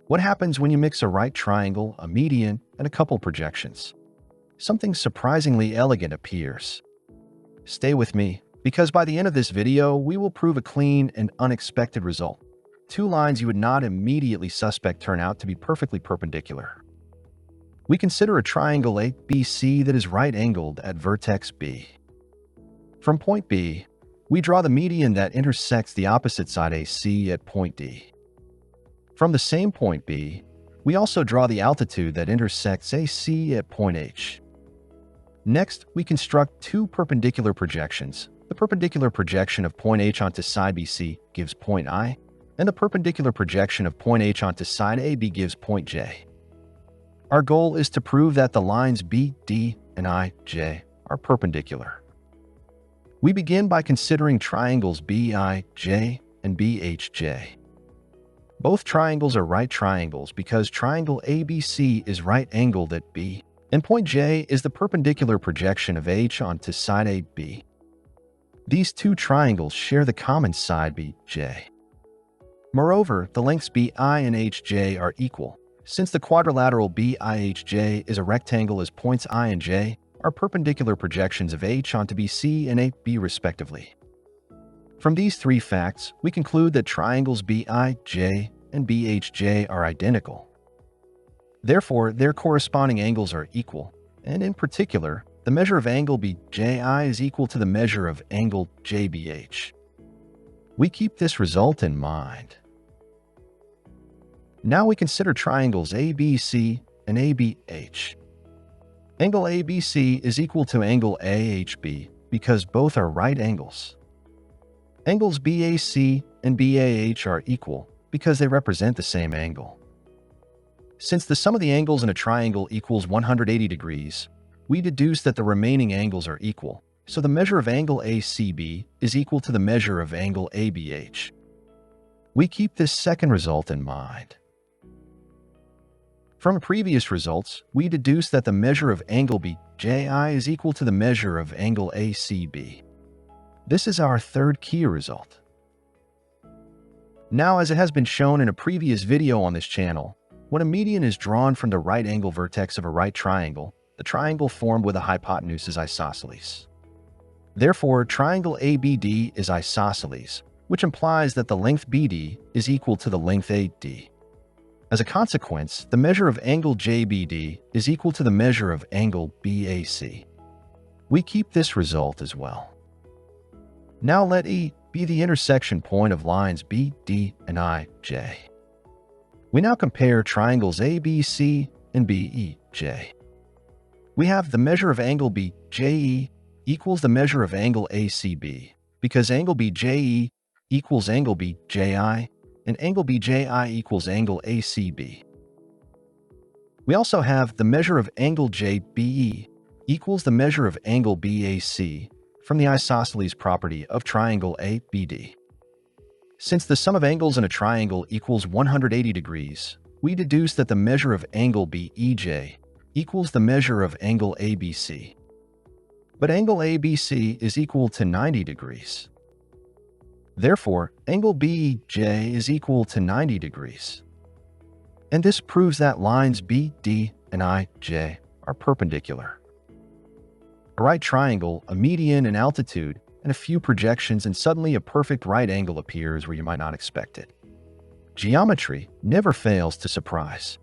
What happens when you mix a right triangle, a median, and a couple projections? Something surprisingly elegant appears. Stay with me, because by the end of this video, we will prove a clean and unexpected result. Two lines you would not immediately suspect turn out to be perfectly perpendicular. We consider a triangle ABC that is right-angled at vertex B. From point B, we draw the median that intersects the opposite side AC at point D. From the same point B, we also draw the altitude that intersects AC at point H. Next, we construct two perpendicular projections. The perpendicular projection of point H onto side BC gives point I, and the perpendicular projection of point H onto side AB gives point J. Our goal is to prove that the lines BD and IJ are perpendicular. We begin by considering triangles BIJ and BHJ. Both triangles are right triangles because triangle ABC is right-angled at B, and point J is the perpendicular projection of H onto side AB. These two triangles share the common side BJ. Moreover, the lengths BI and HJ are equal. Since the quadrilateral BIHJ is a rectangle as points I and J are perpendicular projections of H onto BC and AB respectively. From these three facts, we conclude that triangles BIJ and BHJ are identical. Therefore, their corresponding angles are equal, and in particular, the measure of angle BJI is equal to the measure of angle JBH. We keep this result in mind. Now we consider triangles ABC and ABH. Angle ABC is equal to angle AHB because both are right angles. Angles BAC and BAH are equal because they represent the same angle. Since the sum of the angles in a triangle equals 180 degrees, we deduce that the remaining angles are equal, so the measure of angle ACB is equal to the measure of angle ABH. We keep this second result in mind. From previous results, we deduce that the measure of angle BJI is equal to the measure of angle ACB. This is our third key result. Now, as it has been shown in a previous video on this channel, when a median is drawn from the right angle vertex of a right triangle, the triangle formed with a hypotenuse is isosceles. Therefore, triangle ABD is isosceles, which implies that the length BD is equal to the length AD. As a consequence, the measure of angle JBD is equal to the measure of angle BAC. We keep this result as well. Now let E be the intersection point of lines BD and IJ. We now compare triangles ABC and BEJ. We have the measure of angle BJE equals the measure of angle ACB, because angle BJE equals angle BJI, and angle BJI equals angle ACB. We also have the measure of angle JBE equals the measure of angle BAC from the isosceles property of triangle ABD. Since the sum of angles in a triangle equals 180 degrees, we deduce that the measure of angle BEJ equals the measure of angle ABC. But angle ABC is equal to 90 degrees. Therefore, angle BEJ is equal to 90 degrees. And this proves that lines BD and IJ are perpendicular. A right triangle, a median, an altitude, and a few projections, and suddenly a perfect right angle appears where you might not expect it. Geometry never fails to surprise.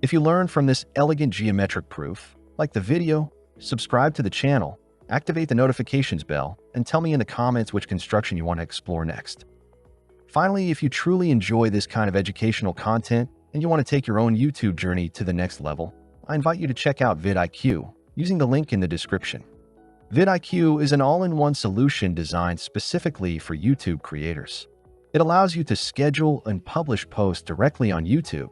If you learn from this elegant geometric proof, like the video, subscribe to the channel, activate the notifications bell, and tell me in the comments which construction you want to explore next. Finally, if you truly enjoy this kind of educational content and you want to take your own YouTube journey to the next level, I invite you to check out vidIQ using the link in the description. vidIQ is an all-in-one solution designed specifically for YouTube creators. It allows you to schedule and publish posts directly on YouTube,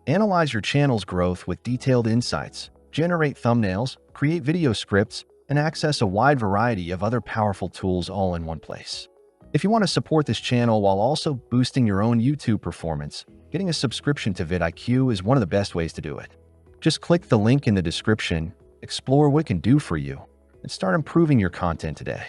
analyze your channel's growth with detailed insights, generate thumbnails, create video scripts, and access a wide variety of other powerful tools all in one place. If you want to support this channel while also boosting your own YouTube performance, getting a subscription to vidIQ is one of the best ways to do it. Just click the link in the description, explore what it can do for you, and start improving your content today.